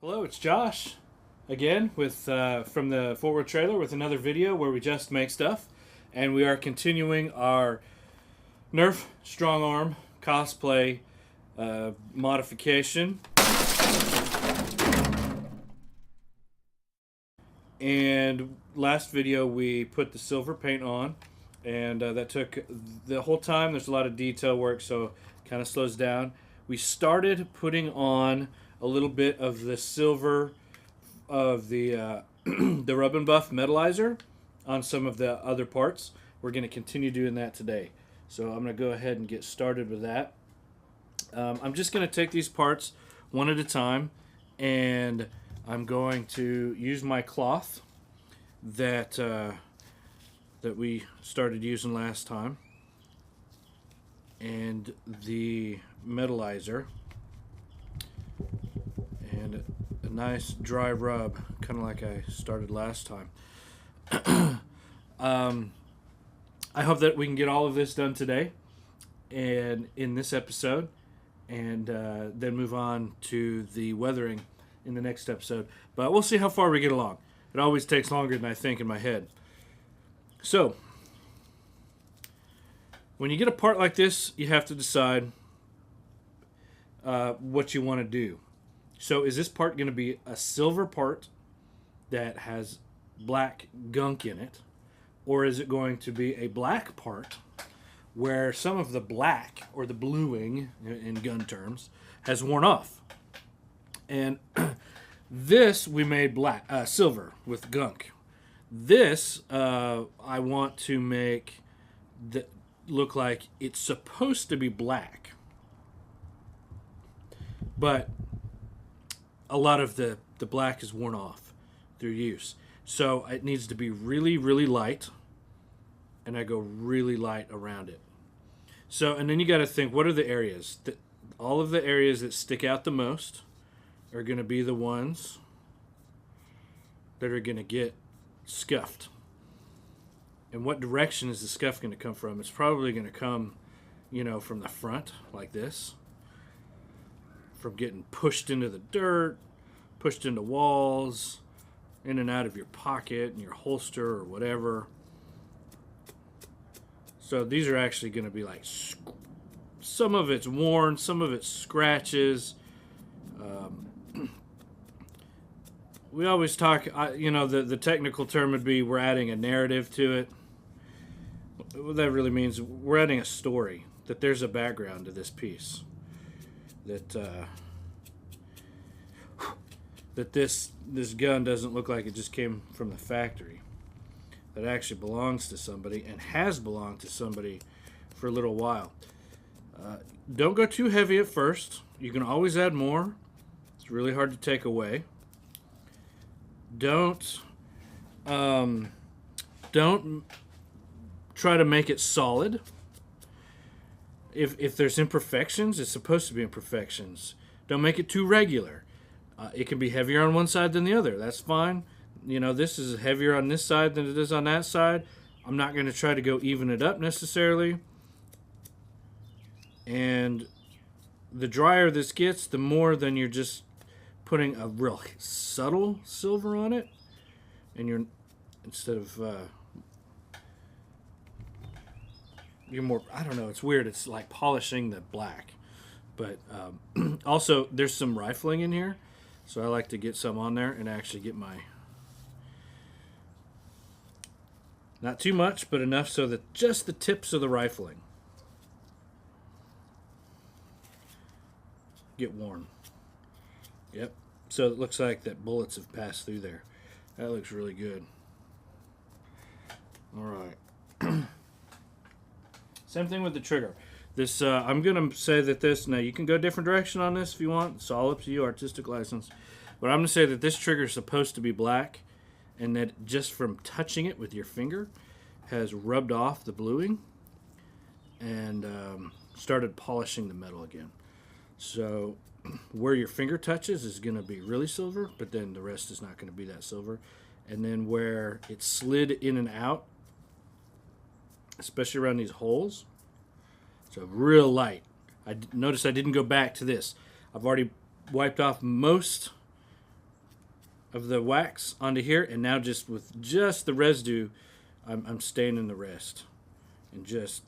Hello, it's Josh again with from the Forward Trailer with another video where we just make stuff, and we are continuing our Nerf Strongarm cosplay modification. And last video we put the silver paint on, and that took the whole time. There's a lot of detail work, so it kind of slows down. We started putting on a little bit of the silver of the the Rub and Buff metalizer on some of the other parts. We're going to continue doing that today. So I'm going to go ahead and get started with that. I'm just going to take these parts one at a time, and I'm going to use my cloth that that we started using last time, and the metalizer, and a nice dry rub, kind of like I started last time. I hope that we can get all of this done today and in this episode, and then move on to the weathering in the next episode. But we'll see how far we get along. It always takes longer than I think in my head. So, when you get a part like this, you have to decide what you want to do. So, is this part going to be a silver part that has black gunk in it? Or is it going to be a black part where some of the black, or the bluing in gun terms, has worn off? And this we made black, silver with gunk. This I want to make that look like it's supposed to be black, but a lot of the black is worn off through use. So it needs to be really, really light, and I go really light around it. So, and then you got to think, what are the areas? All of the areas that stick out the most are going to be the ones that are going to get scuffed. And what direction is the scuff going to come from? It's probably going to come, from the front, like this. From getting pushed into the dirt, pushed into walls, in and out of your pocket and your holster or whatever. So these are actually going to be like, some of it's worn, some of it's scratches. We always talk, the technical term would be we're adding a narrative to it. What that really means, we're adding a story, that there's a background to this piece. That this gun doesn't look like it just came from the factory. That actually belongs to somebody, and has belonged to somebody for a little while. Don't go too heavy at first. You can always add more. It's really hard to take away. Don't try to make it solid. If there's imperfections, it's supposed to be imperfections. Don't make it too regular. It can be heavier on one side than the other. That's fine. This is heavier on this side than it is on that side. I'm not going to try to go even it up necessarily. And the drier this gets, the more then you're just putting a real subtle silver on it. And you're, instead of, you're more, I don't know, it's weird. It's like polishing the black. But also, there's some rifling in here. So I like to get some on there and actually get my, not too much, but enough so that just the tips of the rifling get worn. Yep. So it looks like that bullets have passed through there. That looks really good. All right. Same thing with the trigger. This, I'm going to say that this, now you can go a different direction on this if you want. It's all up to you, artistic license. But I'm going to say that this trigger is supposed to be black, and that just from touching it with your finger has rubbed off the bluing and started polishing the metal again. So where your finger touches is going to be really silver, but then the rest is not going to be that silver. And then where it slid in and out, especially around these holes, so real light. Notice I didn't go back to this. I've already wiped off most of the wax onto here, and now just with just the residue, I'm staining the rest, and just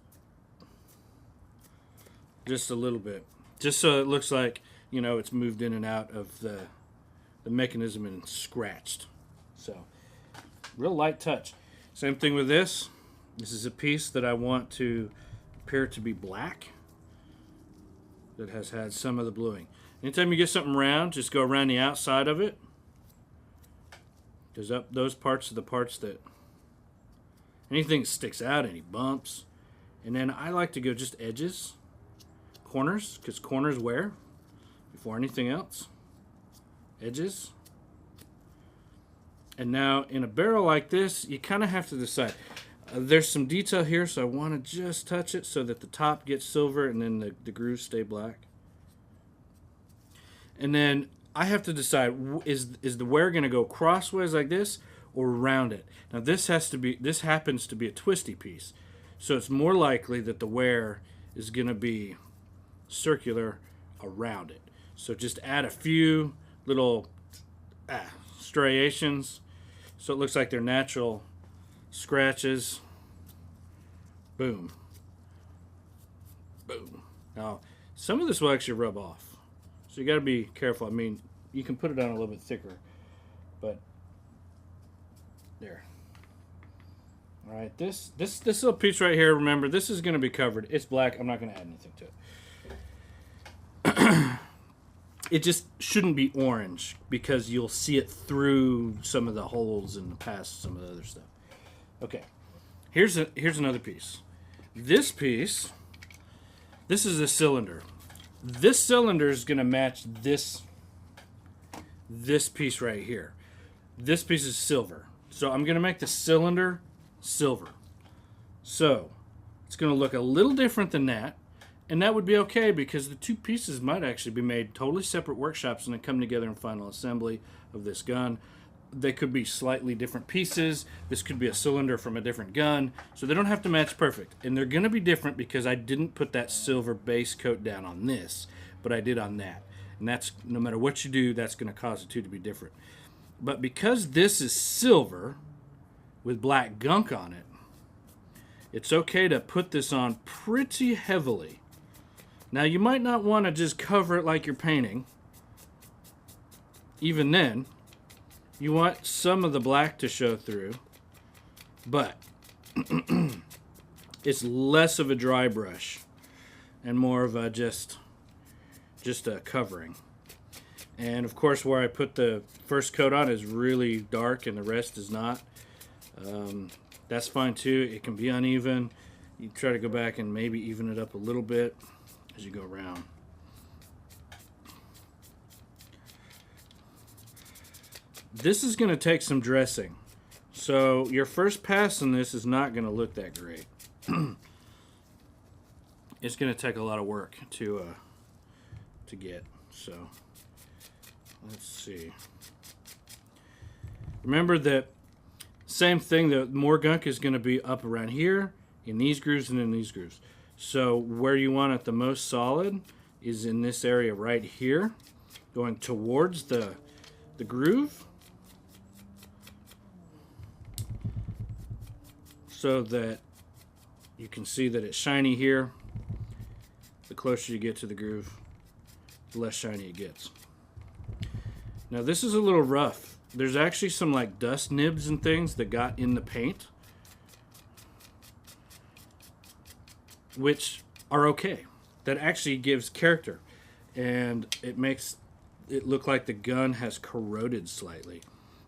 a little bit, just so it looks like, you know, it's moved in and out of the mechanism and scratched. So real light touch. Same thing with this. This is a piece that I want to appear to be black, that has had some of the bluing. Anytime you get something round, just go around the outside of it. Because those parts are the parts that, anything that sticks out, any bumps. And then I like to go just edges, corners, because corners wear before anything else. Edges. And now in a barrel like this, you kind of have to decide. There's some detail here, so I want to just touch it so that the top gets silver and then the grooves stay black. And then I have to decide, is the wear going to go crossways like this or around it? Now this happens to be a twisty piece, so it's more likely that the wear is going to be circular around it. So just add a few little striations so it looks like they're natural scratches. Boom. Boom. Now some of this will actually rub off, so you got to be careful. I mean, you can put it on a little bit thicker, but there. All right, this little piece right here, remember, this is going to be covered. It's black. I'm not going to add anything to it. It just shouldn't be orange because you'll see it through some of the holes and past some of the other stuff. Okay, here's another piece. This piece, this is a cylinder. This cylinder is going to match this piece right here. This piece is silver. So I'm going to make the cylinder silver. So it's going to look a little different than that. And that would be okay because the two pieces might actually be made totally separate workshops and then come together in final assembly of this gun. They could be slightly different pieces. This could be a cylinder from a different gun. So they don't have to match perfect. And they're going to be different because I didn't put that silver base coat down on this, but I did on that. And that's, no matter what you do, that's going to cause the two to be different. But because this is silver with black gunk on it, it's okay to put this on pretty heavily. Now you might not want to just cover it like you're painting. Even then, you want some of the black to show through, but it's less of a dry brush and more of a just a covering. And of course, where I put the first coat on is really dark and the rest is not. That's fine too. It can be uneven. You try to go back and maybe even it up a little bit as you go around. This is going to take some dressing. So your first pass on this is not going to look that great. It's going to take a lot of work to get. So let's see. Remember that same thing, the more gunk is going to be up around here, in these grooves and in these grooves. So where you want it the most solid is in this area right here, going towards the groove, so that you can see that it's shiny here. The closer you get to the groove, the less shiny it gets. Now this is a little rough. There's actually some like dust nibs and things that got in the paint, which are okay. That actually gives character, and it makes it look like the gun has corroded slightly,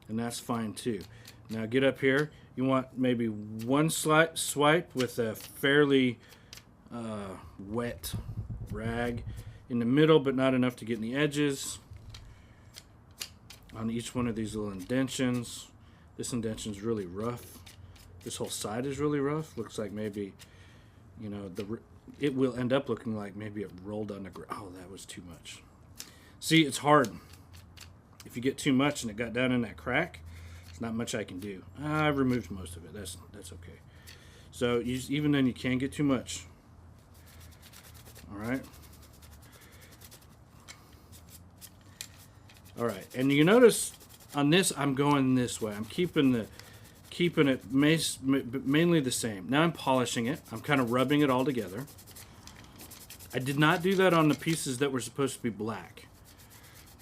and that's fine too. Now get up here. You want maybe one slight swipe with a fairly wet rag in the middle, but not enough to get in the edges. On each one of these little indentions. This indention is really rough. This whole side is really rough. Looks like maybe, you know, it will end up looking like maybe it rolled on the ground. Oh, that was too much. See, it's hard. If you get too much and it got down in that crack, there's not much I can do. I removed most of it. That's okay. So even then, you can't get too much. All right. All right, and you notice on this, I'm going this way. I'm keeping it mainly the same. Now I'm polishing it. I'm kind of rubbing it all together. I did not do that on the pieces that were supposed to be black.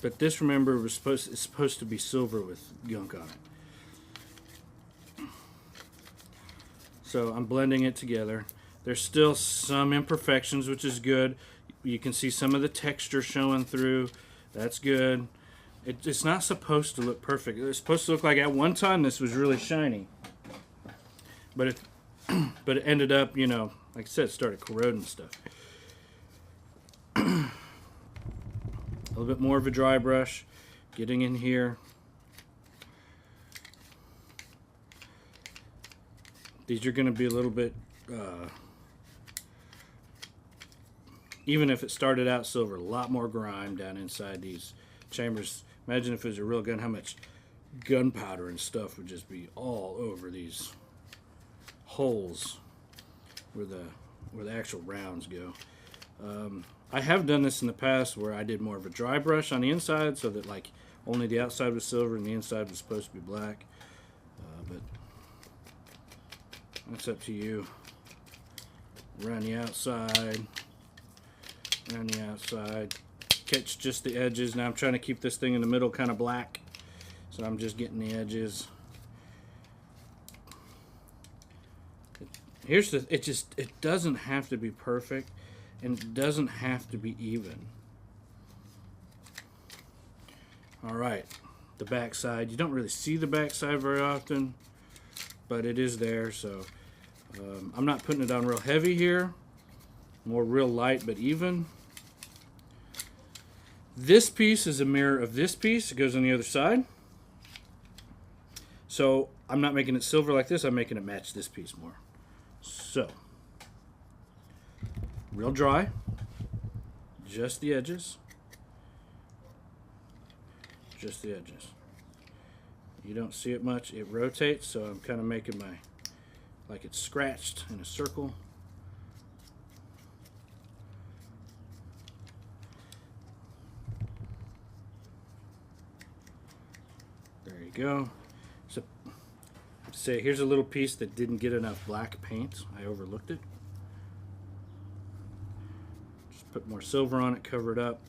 But this, remember, is supposed to be silver with gunk on it. So I'm blending it together. There's still some imperfections, which is good. You can see some of the texture showing through. That's good. It's not supposed to look perfect. It's supposed to look like at one time this was really shiny. But it ended up, you know, like I said, it started corroding stuff. A little bit more of a dry brush, getting in here. These are going to be a little bit, even if it started out silver, a lot more grime down inside these chambers. Imagine if it was a real gun, how much gunpowder and stuff would just be all over these holes where the actual rounds go. I have done this in the past where I did more of a dry brush on the inside so that like only the outside was silver and the inside was supposed to be black. But that's up to you. Around the outside, catch just the edges. Now I'm trying to keep this thing in the middle kind of black, so I'm just getting the edges. Here's the, it doesn't have to be perfect, and it doesn't have to be even. All right, the back side. You don't really see the back side very often, but it is there. So I'm not putting it on real heavy here. More real light but even. This piece is a mirror of this piece. It goes on the other side. So I'm not making it silver like this. I'm making it match this piece more. So, real dry, just the edges, You don't see it much. It rotates, so I'm kind of making like it's scratched in a circle. There you go. So, say here's a little piece that didn't get enough black paint. I overlooked it. Just put more silver on it, cover it up.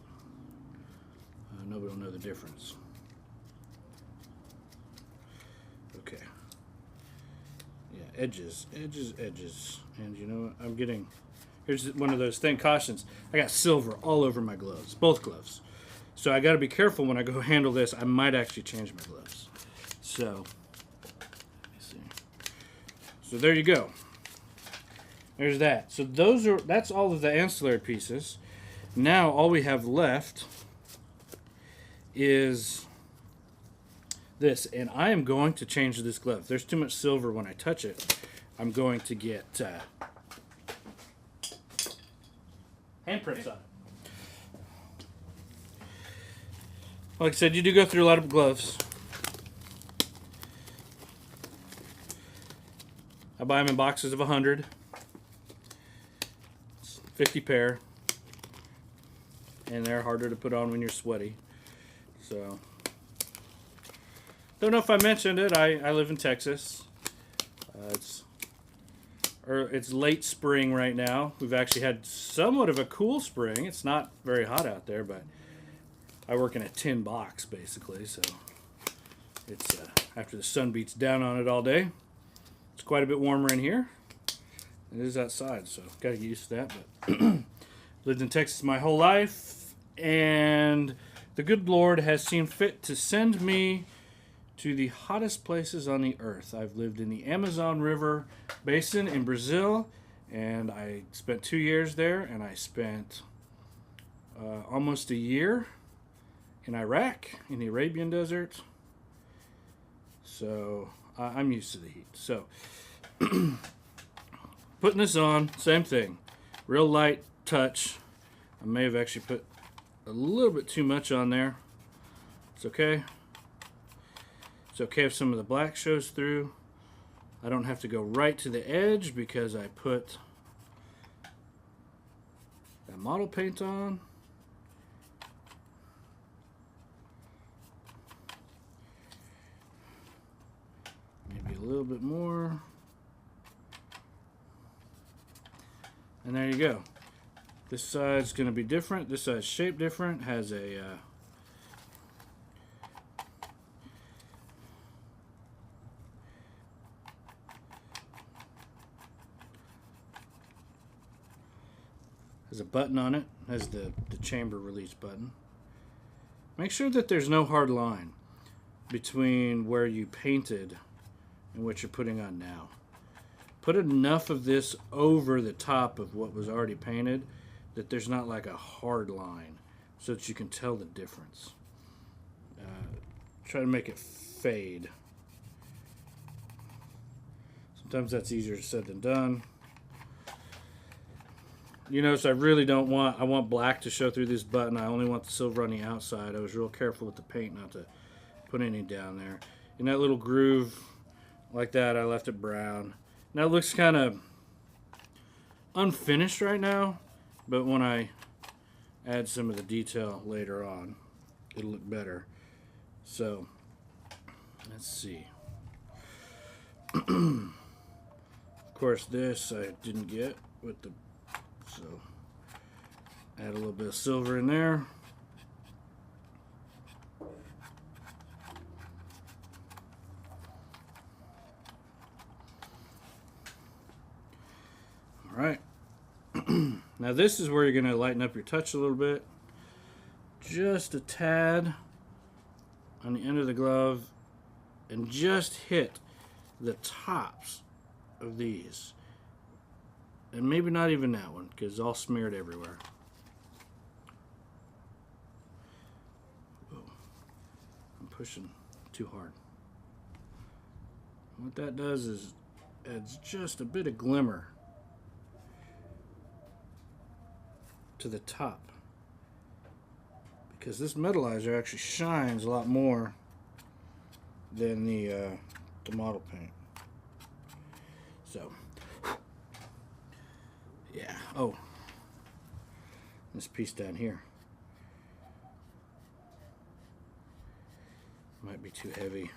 Nobody will know the difference. Okay. Yeah, edges. And you know what? I'm getting, here's one of those thin cautions. I got silver all over my gloves, both gloves. So I got to be careful when I go handle this. I might actually change my gloves. So there you go. There's that. So that's all of the ancillary pieces. Now all we have left is this, and I am going to change this glove. If there's too much silver when I touch it, I'm going to get handprints on it. Like I said, you do go through a lot of gloves. I buy them in boxes of 100. It's 50 pair. And they're harder to put on when you're sweaty. So, don't know if I mentioned it. I live in Texas. It's late spring right now. We've actually had somewhat of a cool spring. It's not very hot out there, but I work in a tin box basically. So, it's after the sun beats down on it all day. It's quite a bit warmer in here. It is outside, so got to get used to that. But lived in Texas my whole life, and the good Lord has seen fit to send me to the hottest places on the earth. I've lived in the Amazon River Basin in Brazil, and I spent 2 years there, and I spent almost a year in Iraq, in the Arabian Desert. So I'm used to the heat. So putting this on, same thing. Real light touch. I may have actually put a little bit too much on there. It's okay. It's okay if some of the black shows through. I don't have to go right to the edge because I put that model paint on. little bit more. And there you go. This side's going to be different. This side's shaped different. Has a button on it. Has the chamber release button. Make sure that there's no hard line between where you painted and what you're putting on now. Put enough of this over the top of what was already painted that there's not like a hard line, so that you can tell the difference. Try to make it fade. Sometimes that's easier said than done. You notice I really don't want, I want black to show through this button. I only want the silver on the outside. I was real careful with the paint not to put any down there. In that little groove like that, I left it brown. Now it looks kind of unfinished right now, but when I add some of the detail later on, it'll look better. So, let's see. Of course, this I didn't get with the, so add a little bit of silver in there. All right. Now this is where you're going to lighten up your touch a little bit. Just a tad on the end of the glove, and just hit the tops of these. And maybe not even that one, because it's all smeared everywhere. Whoa. I'm pushing too hard. What that does is adds just a bit of glimmer to the top, because this metalizer actually shines a lot more than the model paint. So yeah. Oh, this piece down here might be too heavy.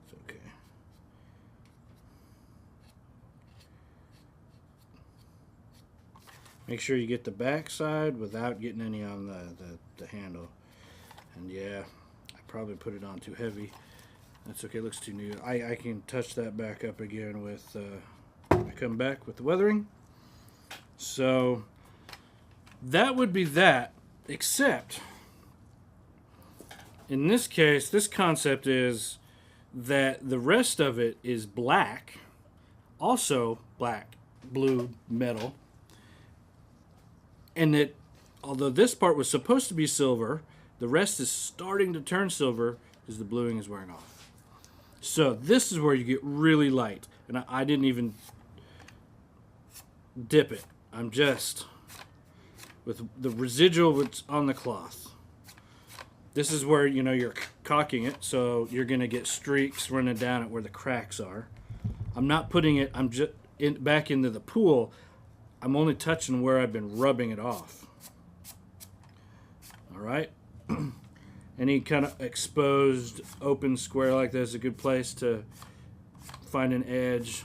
It's okay. Make sure you get the back side without getting any on the handle. And yeah, I probably put it on too heavy. That's okay, it looks too new. I can touch that back up again with, I come back with the weathering. So that would be that, except in this case, this concept is that the rest of it is black, also black, blue, metal. And that although this part was supposed to be silver, the rest is starting to turn silver as the bluing is wearing off. So this is where you get really light. And I didn't even dip it. I'm just with the residual that's on the cloth. This is where, you know, you're caulking it, so you're going to get streaks running down it where the cracks are. I'm not putting it, I'm just back into the pool. I'm only touching where I've been rubbing it off. All right. Any kind of exposed open square like this is a good place to find an edge.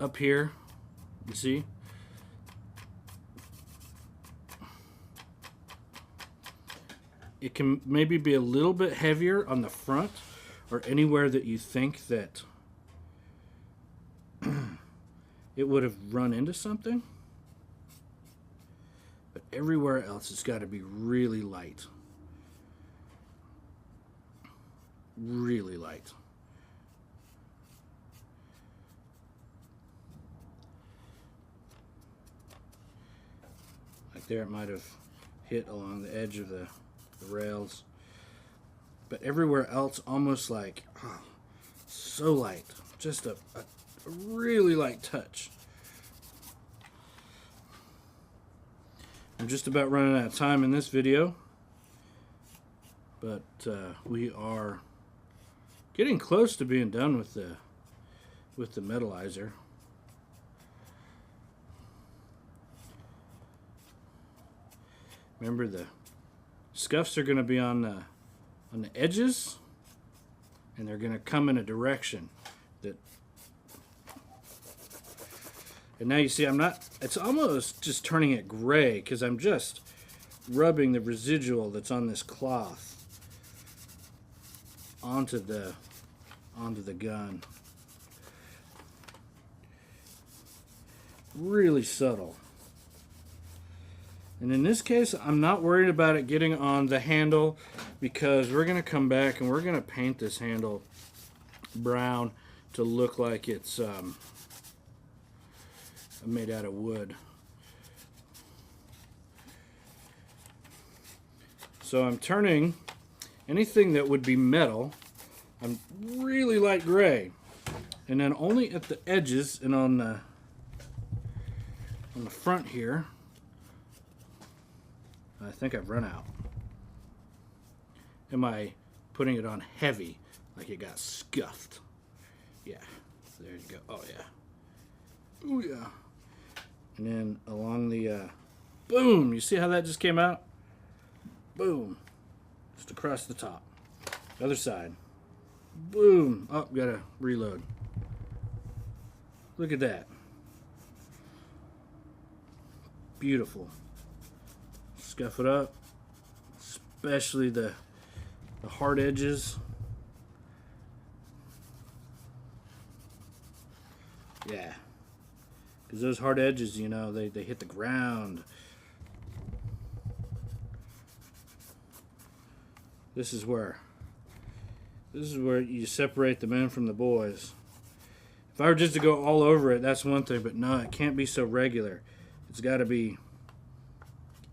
Up here, you see? It can maybe be a little bit heavier on the front or anywhere that you think that it would have run into something. But everywhere else, it's got to be really light. Really light. Like there, it might have hit along the edge of the rails. But everywhere else, almost like, oh, so light. Just a really light touch. I'm just about running out of time in this video, but we are getting close to being done with the metalizer. Remember, the scuffs are going to be on on the edges, and they're going to come in a direction that. And now you see it's almost just turning it gray because I'm just rubbing the residual that's on this cloth onto the gun. Really subtle. And in this case, I'm not worried about it getting on the handle because we're going to come back and we're going to paint this handle brown to look like it's made out of wood. So I'm turning anything that would be metal, I'm really light gray. And then only at the edges and on the front here, I think I've run out. Am I putting it on heavy, like it got scuffed? Yeah, there you go. Oh yeah. Oh yeah. And then along the, boom, you see how that just came out? Boom. Just across the top. Other side. Boom. Oh, gotta reload. Look at that. Beautiful. Scuff it up. Especially the hard edges. Yeah. Because those hard edges, you know, they hit the ground. This is where you separate the men from the boys. If I were just to go all over it, that's one thing, but no, it can't be so regular. It's got to be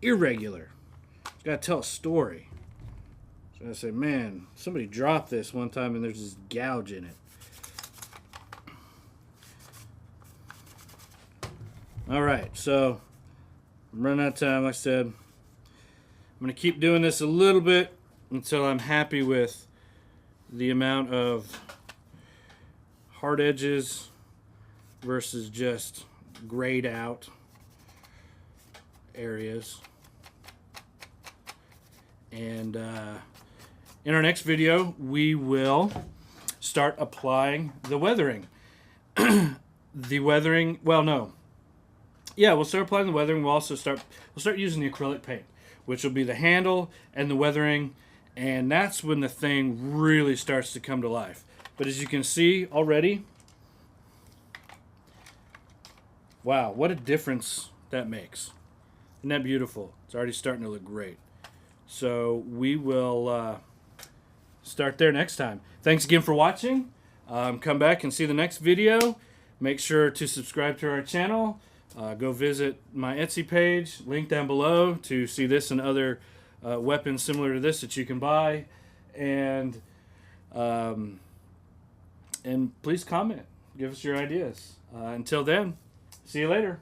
irregular. It's got to tell a story. So I say, man, somebody dropped this one time and there's this gouge in it. All right, so I'm running out of time. Like I said, I'm going to keep doing this a little bit until I'm happy with the amount of hard edges versus just grayed out areas. And in our next video, we will start applying the weathering. Yeah, we'll start applying the weathering. We'll start using the acrylic paint, which will be the handle and the weathering, and that's when the thing really starts to come to life. But as you can see already, wow, what a difference that makes. Isn't that beautiful? It's already starting to look great. So we will start there next time. Thanks again for watching. Come back and see the next video. Make sure to subscribe to our channel. Go visit my Etsy page, link down below, to see this and other weapons similar to this that you can buy. And please comment. Give us your ideas. Until then, see you later.